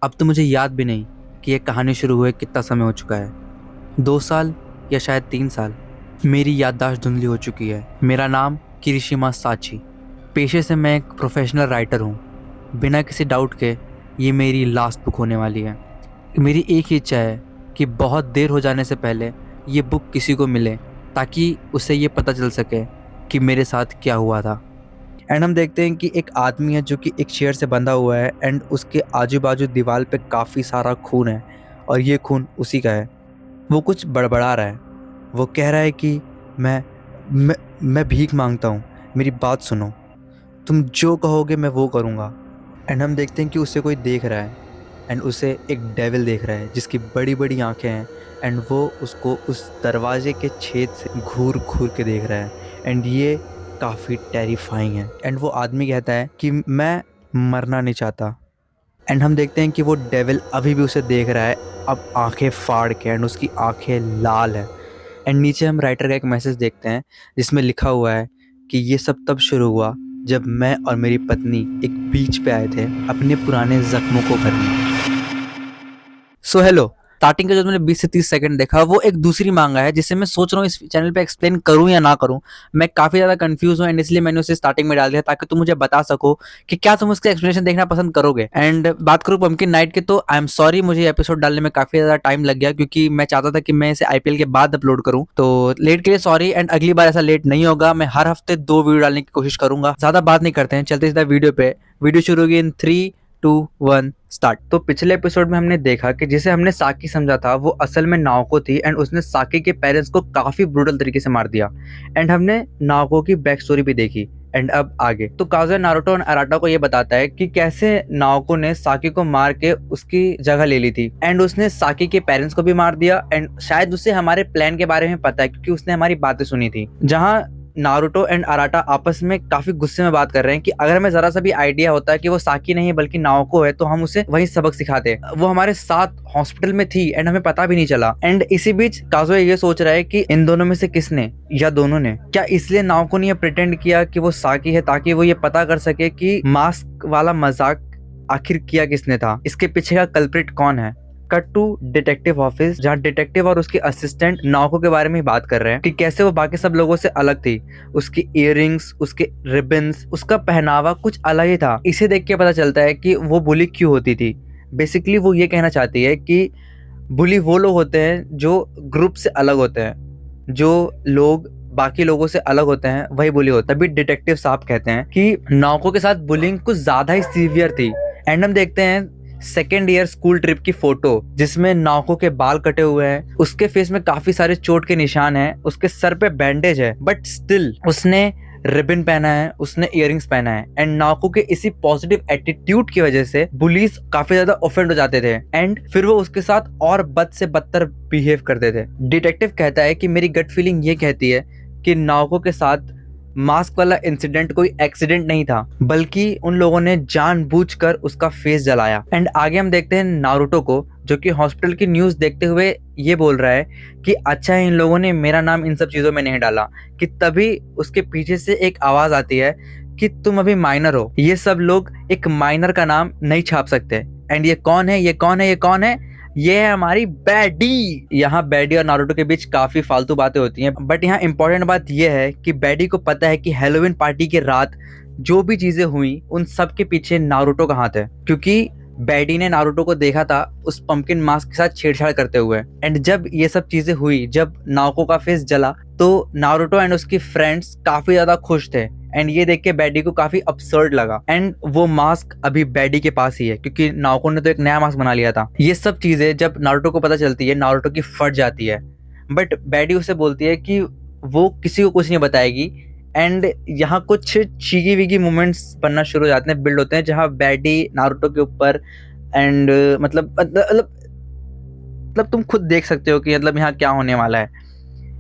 अब तो मुझे याद भी नहीं कि यह कहानी शुरू हुए कितना समय हो चुका है। 2 साल या शायद 3 साल। मेरी याददाश्त धुंधली हो चुकी है। मेरा नाम किरिशिमा साची। पेशे से मैं एक प्रोफेशनल राइटर हूँ। बिना किसी डाउट के ये मेरी लास्ट बुक होने वाली है। मेरी एक ही इच्छा है कि बहुत देर हो जाने से पहले ये बुक किसी को मिले, ताकि उसे ये पता चल सके कि मेरे साथ क्या हुआ था। एंड हम देखते हैं कि एक आदमी है जो कि एक चेयर से बंधा हुआ है एंड उसके आजू बाजू दीवार पे काफ़ी सारा खून है और ये खून उसी का है। वो कुछ बड़बड़ा रहा है। वो कह रहा है कि मैं भीख मांगता हूँ, मेरी बात सुनो, तुम जो कहोगे मैं वो करूँगा। एंड हम देखते हैं कि उसे कोई देख रहा है एंड उसे एक डेविल देख रहा है जिसकी बड़ी बड़ी आंखें हैं एंड वो उसको उस दरवाजे के छेद से घूर घूर के देख रहा है एंड ये काफ़ी टेरिफाइंग है। एंड वो आदमी कहता है कि मैं मरना नहीं चाहता। एंड हम देखते हैं कि वो डेविल अभी भी उसे देख रहा है, अब आंखें फाड़ के, एंड उसकी आंखें लाल है। एंड नीचे हम राइटर का एक मैसेज देखते हैं जिसमें लिखा हुआ है कि ये सब तब शुरू हुआ जब मैं और मेरी पत्नी एक बीच पे आए थे अपने पुराने जख्मों को भरने। So hello. स्टार्टिंग का जो मैंने 20 से 30 सेकंड देखा वो एक दूसरी मांगा है जिसे मैं सोच रहा हूँ इस चैनल पे एक्सप्लेन करूँ या ना करूँ। मैं काफ़ी ज़्यादा कंफ्यूज हूँ एंड इसलिए मैंने उसे स्टार्टिंग में डाल दिया ताकि तुम मुझे बता सको कि क्या तुम उसका एक्सप्लेनेशन देखना पसंद करोगे। एंड बात करूँ पंपकिन नाइट की, तो आई एम सॉरी, मुझे एपिसोड डालने में काफ़ी ज़्यादा टाइम लग गया क्योंकि मैं चाहता था कि मैं इसे आईपीएल के बाद अपलोड करूँ। तो लेट के लिए सॉरी एंड अगली बार ऐसा लेट नहीं होगा। मैं हर हफ्ते 2 वीडियो डालने की कोशिश करूंगा। ज़्यादा बात नहीं करते हैं, चलते सीधा वीडियो पे। वीडियो शुरू होगी इन 3, 2, 1 स्टार्ट। तो पिछले एपिसोड में हमने देखा कि जिसे हमने साकी समझा था वो असल में नाओको थी एंड उसने साकी के पेरेंट्स को काफी ब्रूटल तरीके से मार दिया। एंड हमने नाओको की बैक स्टोरी भी देखी। एंड अब आगे तो काजुया नारुतो और अराटा को ये बताता है कि कैसे नाओको ने साकी को मार के उसकी जगह ले ली थी एंड उसने साकी के पेरेंट्स को भी मार दिया। एंड शायद उसे हमारे प्लान के बारे में पता है क्योंकि उसने हमारी बातें सुनी थी। जहाँ नारुतो एंड अराटा आपस में काफी गुस्से में बात कर रहे हैं कि अगर हमें जरा सा भी आइडिया होता है कि वो साकी नहीं बल्कि नाओको है तो हम उसे वही सबक सिखाते। वो हमारे साथ हॉस्पिटल में थी एंड हमें पता भी नहीं चला। एंड इसी बीच काजुया ये सोच रहा है कि इन दोनों में से किसने या दोनों ने, क्या इसलिए नाओको ने ये प्रिटेंड किया कि वो साकी है ताकि वो ये पता कर सके कि मास्क वाला मजाक आखिर किया किसने था, इसके पीछे का कल्प्रिट कौन है। कट टू डिटेक्टिव ऑफिस जहाँ डिटेक्टिव और उसके असिस्टेंट नाओको के बारे में बात कर रहे हैं कि कैसे वो बाकी सब लोगों से अलग थी। उसकी इयररिंग्स, उसके रिबन्स, उसका पहनावा कुछ अलग ही था। इसे देख के पता चलता है कि वो बुली क्यों होती थी। बेसिकली वो ये कहना चाहती है कि बुली वो लोग होते हैं जो ग्रुप से अलग होते हैं, जो लोग बाकी लोगों से अलग होते हैं वही बुली होता है। तभी डिटेक्टिव साहब कहते हैं कि नाओको के साथ बुलिंग कुछ ज्यादा ही सीवियर थी। एंड हम देखते हैं सेकेंड ईयर स्कूल ट्रिप की फोटो जिसमें नाओको के बाल कटे हुए हैं, उसके फेस में काफी सारे चोट के निशान हैं, उसके सर पे बैंडेज है बट स्टिल उसने रिबन पहना है, उसने इयररिंग्स पहना है। एंड नाओको के इसी पॉजिटिव एटीट्यूड की वजह से बुलीज काफी ज्यादा ऑफेंड हो जाते थे एंड फिर वो उसके साथ और बद से बदतर बिहेव करते थे। डिटेक्टिव कहता है कि मेरी गट फीलिंग ये कहती है कि नाओको के साथ मास्क वाला इंसिडेंट कोई एक्सीडेंट नहीं था बल्कि उन लोगों ने जानबूझकर उसका फेस जलाया। एंड आगे हम देखते हैं नारुतो को जो कि हॉस्पिटल की न्यूज देखते हुए ये बोल रहा है कि अच्छा है इन लोगों ने मेरा नाम इन सब चीजों में नहीं डाला। कि तभी उसके पीछे से एक आवाज आती है कि तुम अभी माइनर हो, ये सब लोग एक माइनर का नाम नहीं छाप सकते। एंड ये कौन है, ये कौन है, ये कौन है? ये है हमारी बैडी। यहाँ बैडी और नारुतो के बीच काफी फालतू बातें होती हैं बट यहाँ इंपॉर्टेंट बात यह है कि बैडी को पता है कि हैलोवीन पार्टी की रात जो भी चीजें हुई उन सब के पीछे नारुतो का हाथ है, क्योंकि बैडी ने नारुतो को देखा था उस पंपकिन मास्क के साथ छेड़छाड़ करते हुए। एंड जब ये सब चीजें हुई, जब नाओको का फेस जला तो नारुतो एंड उसकी फ्रेंड्स काफी ज्यादा खुश थे। एंड ये देख के बैडी को काफी absurd लगा। एंड वो मास्क अभी बैडी के पास ही है क्योंकि नाओको ने तो एक नया मास्क बना लिया था। ये सब चीजें जब नारुतो को पता चलती है नारुतो की फट जाती है बट बैडी उसे बोलती है कि वो किसी को कुछ नहीं बताएगी। एंड यहाँ कुछ चीगी विगी मोमेंट्स बनना शुरू हो जाते हैं, बिल्ड होते हैं, जहाँ बैडी नारुतो के ऊपर एंड मतलब तुम खुद देख सकते हो कि मतलब यहाँ क्या होने वाला है।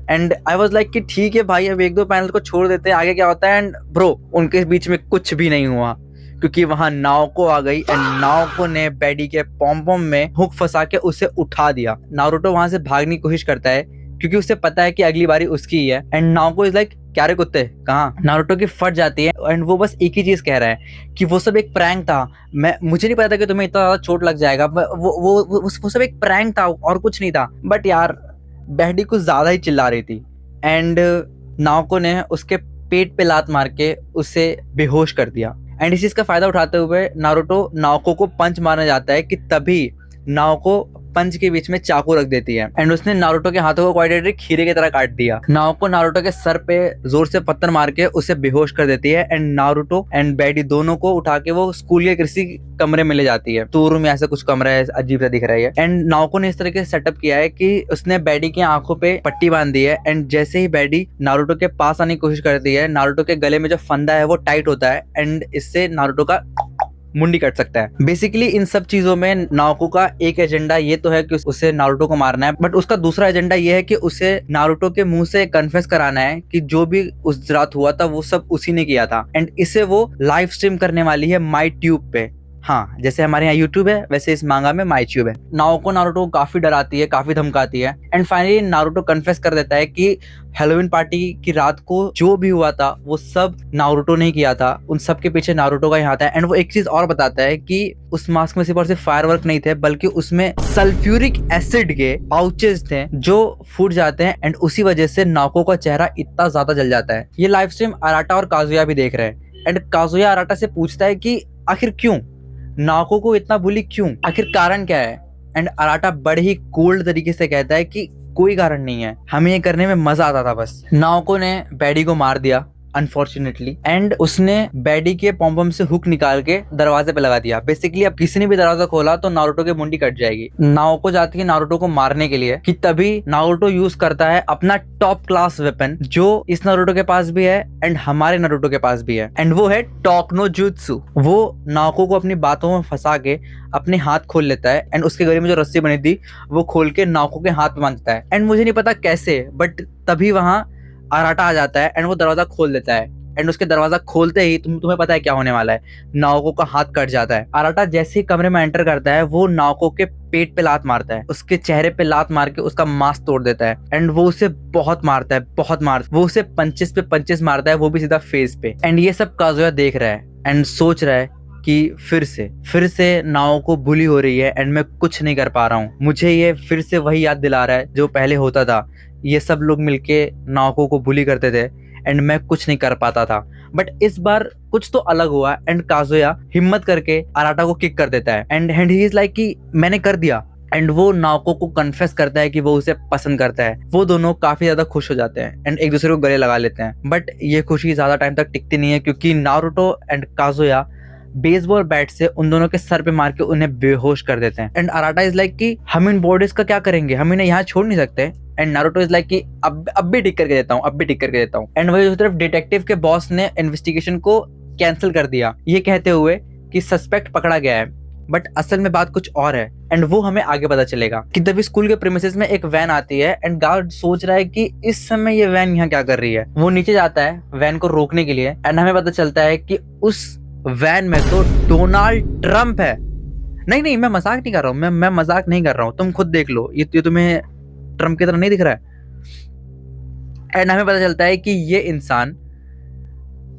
एंड आई वॉज लाइक कि ठीक है भाई, अब 1-2 पैनल को छोड़ देते हैं, आगे क्या होता है। एंड ब्रो उनके बीच में कुछ भी नहीं हुआ क्योंकि वहां नाओको आ गई एंड नाओको ने बैडी के पॉम में हुक फंसा के उसे उठा दिया। नारुतो वहां से भागने की कोशिश करता है क्योंकि उसे पता है कि अगली बारी उसकी ही है। एंड नाओको इज लाइक क्या रे कुत्ते कहाँ। नारुतो की फट जाती है एंड वो बस एक ही चीज कह रहा है कि वो सब एक प्रैंक था, मुझे नहीं पता था कि तुम्हें इतना ज्यादा चोट लग जाएगा, वो सब एक प्रैंक था और कुछ नहीं था। बट यार बहडी कुछ ज्यादा ही चिल्ला रही थी एंड नाओको ने उसके पेट पे लात मार के उसे बेहोश कर दिया। एंड इस चीज का फायदा उठाते हुए नारुतो नाओको को पंच मारने जाता है कि तभी नाओको पंच के बीच में चाकू रख देती है एंड उसने नारुतो के हाथों को क्वाइट खीरे की तरह काट दिया। नाओको नारुतो के सर पे जोर से पत्थर मार के उसे बेहोश कर देती है एंड नारुतो एंड बैडी दोनों को उठा के वो स्कूल के किसी कमरे में ले जाती है। तो रूम में ऐसा कुछ कमरा है, अजीब सा दिख रहा है एंड नाओको ने इस तरीके से सेटअप किया है कि उसने बैडी की आंखों पे पट्टी बांध दी है एंड जैसे ही बैडी नारुतो के पास आने की कोशिश करती है, नारुतो के गले में जो फंदा है वो टाइट होता है एंड इससे नारुतो का मुंडी कट सकता है। बेसिकली इन सब चीजों में नाओको का एक एजेंडा ये तो है कि उसे नारुतो को मारना है, बट उसका दूसरा एजेंडा ये है कि उसे नारुतो के मुंह से कन्फेस कराना है कि जो भी उस रात हुआ था वो सब उसी ने किया था एंड इसे वो लाइव स्ट्रीम करने वाली है माई ट्यूब पे। हाँ, जैसे हमारे यहाँ यूट्यूब है वैसे इस मांगा में माई ट्यूब है। नाओको नारुतो को काफी डराती है, काफी धमकाती है एंड फाइनली नारुतो कन्फेस कर देता है कि हैलोवीन पार्टी की रात को जो भी हुआ था वो सब नारुतो ने किया था, उन सब के पीछे नारुतो का ही हाथ है। एंड वो एक चीज और बताता है कि उस मास्क में सिर्फ और सिर्फ फायरवर्क नहीं थे बल्कि उसमें सल्फ्यूरिक एसिड के पाउचेस थे जो फूट जाते हैं एंड उसी वजह से नाओको का चेहरा इतना ज्यादा जल जाता है। ये लाइव स्ट्रीम अराटा और काजुया भी देख रहे हैं एंड काजुया अराटा से पूछता है कि आखिर क्यों नाओको को इतना बुली, क्यों, आखिर कारण क्या है। एंड अराटा बड़े ही कोल्ड तरीके से कहता है कि कोई कारण नहीं है, हमें ये करने में मजा आता था बस। नाओको ने बैडी को मार दिया अनफॉर्चुनेटली एंड उसने बैडी के पॉम्पम से हुक निकाल के दरवाजे पे लगा दिया। बेसिकली अब किसी ने भी दरवाजा खोला तो नारुतो की मुंडी कट जाएगी। नाओको जाती है नारुतो को मारने के लिए कि तभी नारुतो यूज करता है अपना टॉप क्लास वेपन जो इस नारुतो के पास भी है एंड हमारे नारुतो के पास भी है एंड वो है टोकनो जुत्सु। वो नाओको को अपनी बातों में फंसा के अपने हाथ खोल लेता है एंड उसके गले में जो रस्सी बनी थी वो खोल के नाओको के हाथ में बांधता है एंड मुझे नहीं पता कैसे, बट तभी वहां अराटा आ जाता है एंड वो दरवाजा खोल देता है एंड उसके दरवाजा खोलते ही तुम्हें पता है क्या होने वाला है, नाओको का हाथ कट जाता है। अराटा जैसे ही कमरे में एंटर करता है वो नाओको के पेट पे लात मारता है, उसके चेहरे पे लात मार के उसका मांस तोड़ देता है एंड वो उसे बहुत मारता है, वो उसे पंचेस पे पंचेस मारता है, वो भी सीधा फेस पे। एंड ये सब काजुया देख रहा है एंड सोच रहा है कि फिर से नाओको बुली हो रही है एंड मैं कुछ नहीं कर पा रहा हूँ, मुझे ये फिर से वही याद दिला रहा है जो पहले होता था, ये सब लोग मिलके नाओको को बुली करते थे एंड मैं कुछ नहीं कर पाता था। बट इस बार कुछ तो अलग हुआ एंड काजुया हिम्मत करके अराटा को किक कर देता है एंड ही इज लाइक कि मैंने कर दिया एंड वो नाओको को कन्फेस करता है कि वो उसे पसंद करता है। वो दोनों काफी ज्यादा खुश हो जाते हैं एंड एक दूसरे को गले लगा लेते हैं। बट ये खुशी ज्यादा टाइम तक टिकती नहीं है क्योंकि Naruto and Kazuya baseball bat से उन दोनों के सर पे मार के उन्हें बेहोश कर देते हैं एंड अराटा इज लाइक कि हम इन बॉडीज का क्या करेंगे, हम इन्हें यहाँ छोड़ नहीं सकते एंड नारुतो इज लाइक कि अब भी ठीक करके देता हूँ एंड वही दूसरी तरफ डिटेक्टिव के बॉस ने इन्वेस्टिगेशन को कैंसिल कर दिया ये कहते हुए कि सस्पेक्ट पकड़ा गया है, बट असल में बात कुछ और है एंड वो हमें आगे पता चलेगा कि तभी स्कूल के प्रीमिसेस में एक वैन आती है एंड गार्ड सोच रहा है कि इस समय ये वैन यहाँ क्या कर रही है। वो नीचे जाता है वैन को रोकने के लिए एंड हमें पता चलता है कि उस वैन में तो डोनाल्ड ट्रंप है। नहीं मैं मजाक नहीं कर रहा हूँ, मैं मजाक नहीं कर रहा हूँ, तुम खुद देख लो, ये तुम्हें ट्रंप की तरह नहीं दिख रहा है। एंड हमें पता चलता है कि ये इंसान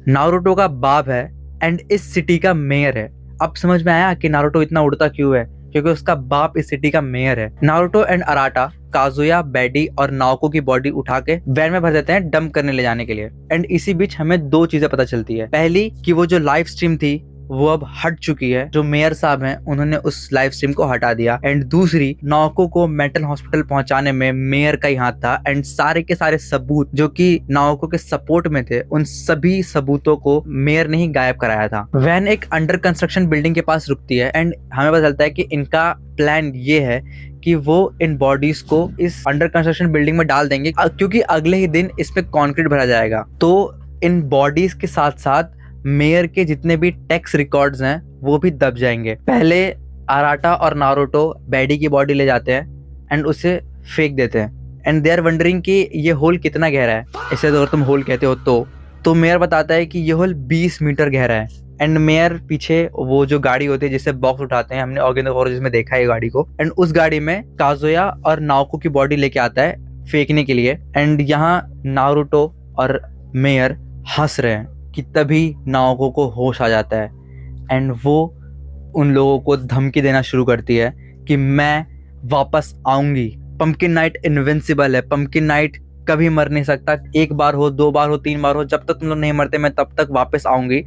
नारुतो का बाप है एंड इस सिटी का मेयर है। अब समझ में आया कि नारुतो इतना उड़ता क्यों है, क्योंकि उसका बाप इस सिटी का मेयर है। नारुतो एंड अराटा काजुया, बैडी और नाओको की बॉडी उठा के वैन में भर देते हैं डंप करने ले जाने के लिए। एंड इसी बीच हमें दो चीजें पता चलती है। पहली कि वो जो लाइव स्ट्रीम थी वो अब हट चुकी है, जो मेयर साहब हैं उन्होंने उस लाइव स्ट्रीम को हटा दिया। एंड दूसरी, नाओको को मेंटल हॉस्पिटल पहुंचाने में मेयर का ही हाथ था एंड सारे के सारे सबूत जो कि नाओको के सपोर्ट में थे उन सभी सबूतों को मेयर ने ही गायब कराया था। वैन एक अंडर कंस्ट्रक्शन बिल्डिंग के पास रुकती है एंड हमें पता चलता है कि इनका प्लान ये है कि वो इन बॉडीज को इस अंडर कंस्ट्रक्शन बिल्डिंग में डाल देंगे क्योंकि अगले ही दिन इस पे कंक्रीट भरा जाएगा। तो इन बॉडीज के साथ साथ मेयर के जितने भी टैक्स रिकॉर्ड्स हैं वो भी दब जाएंगे। पहले अराटा और नारुतो बैडी की बॉडी ले जाते हैं एंड उसे फेंक देते हैं एंड दे आर वंडरिंग कि ये होल कितना गहरा है। इसे अगर तुम होल कहते हो तो मेयर बताता है कि ये होल 20 मीटर गहरा है। एंड मेयर पीछे वो जो गाड़ी होती है जिससे बॉक्स उठाते हैं, हमने ऑर्गेनो फॉरेस्ट में देखा है गाड़ी को, एंड उस गाड़ी में काजुया और नाओको की बॉडी लेके आता है फेंकने के लिए। एंड यहाँ नारुतो और मेयर हंस रहे हैं कि तभी नाओको को होश आ जाता है एंड वो उन लोगों को धमकी देना शुरू करती है कि मैं वापस आऊंगी। पंपकिन नाइट इनविंसिबल है, पंपकिन नाइट कभी मर नहीं सकता। एक बार हो, 2 बार हो, 3 बार हो, जब तक तुम लोग नहीं मरते मैं तब तक वापस आऊंगी।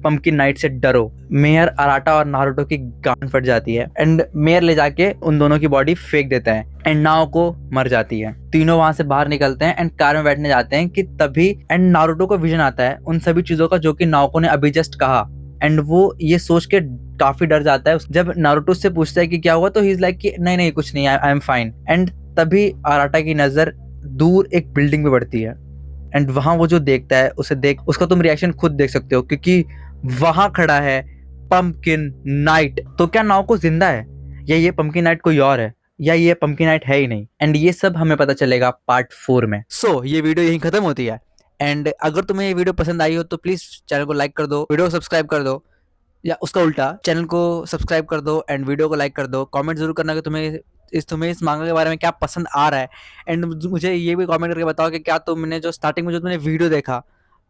पंपकिन नाइट से डरो। मेयर अराटा और नारुतो की गांड फट जाती है एंड मेयर ले जाके उन दोनों की बॉडी फेंक देता है एंड नाओको मर जाती है। तीनों वहां से बाहर निकलते हैं एंड कार में बैठने जाते हैं कि तभी एंड नारुतो को विजन आता है उन सभी चीजों का जो कि नाओको ने अभी जस्ट कहा एंड वो ये सोच के काफी डर जाता है। जब नारुतो से पूछता है कि क्या हुआ तो ही इज लाइक कि नहीं नहीं कुछ नहीं, आई एम फाइन। एंड तभी अराटा की नजर दूर एक बिल्डिंग पे पड़ती है एंड वहां वो जो देखता है उसे देख उसका तुम रिएक्शन खुद देख सकते हो क्योंकि वहां खड़ा है पंपकिन नाइट। तो क्या नाओको जिंदा है या ये पंपकिन नाइट कोई और है या ये पंपकिन नाइट है ही नहीं? एंड ये सब हमें पता चलेगा पार्ट 4 में। सो ये वीडियो यहीं खत्म होती है एंड अगर तुम्हें ये वीडियो पसंद आई हो तो प्लीज चैनल को लाइक कर दो, वीडियो को सब्सक्राइब कर दो, या उसका उल्टा चैनल को सब्सक्राइब कर दो एंड वीडियो को लाइक कर दो। कमेंट जरूर करना कि तुम्हें इस मांगा के बारे में क्या पसंद आ रहा है एंड मुझे ये भी कमेंट करके बताओ कि क्या तुमने जो स्टार्टिंग में जो तुमने वीडियो देखा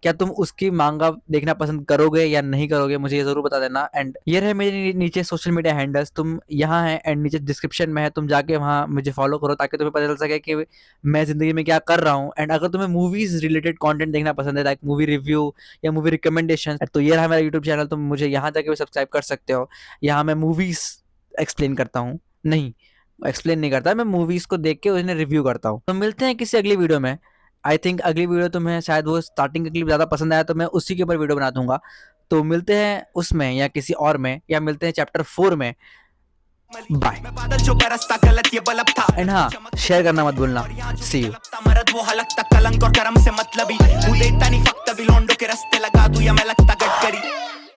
क्या तुम उसकी मांगा देखना पसंद करोगे या नहीं करोगे, मुझे ये जरूर बता देना। एंड ये रहे मेरे नीचे सोशल मीडिया हैंडल्स, तुम यहाँ हैं एंड नीचे डिस्क्रिप्शन में है, तुम जाके वहाँ मुझे फॉलो करो ताकि तुम्हें पता चल सके कि मैं जिंदगी में क्या कर रहा हूँ। एंड अगर तुम्हें मूवीज रिलेटेड कंटेंट देखना पसंद है लाइक मूवी रिव्यू या मूवी रिकमेंडेशन तो ये रहा मेरा यूट्यूब चैनल, तुम मुझे यहाँ जाके भी सब्सक्राइब कर सकते हो। यहाँ मैं मूवीज एक्सप्लेन करता हूँ, नहीं एक्सप्लेन नहीं करता, मैं मूवीज को देख के उन्हें रिव्यू करता हूँ। तो मिलते हैं किसी अगली वीडियो में। आई थिंक अगली वीडियो तुम्हें शायद वो स्टार्टिंग का क्लिप ज़्यादा पसंद आया तो मैं उसी के ऊपर वीडियो बना दूंगा। तो मिलते हैं उसमें या किसी और में या मिलते हैं चैप्टर 4 में। बाय एंड हाँ शेयर करना मत भूलना। सी यू। मरद वो हलकता कलंक और कर्म से मतलबी, तू देता नहीं फक्त बिलोंडो के रास्ते लगा दूं या मैं लगता गडकरी।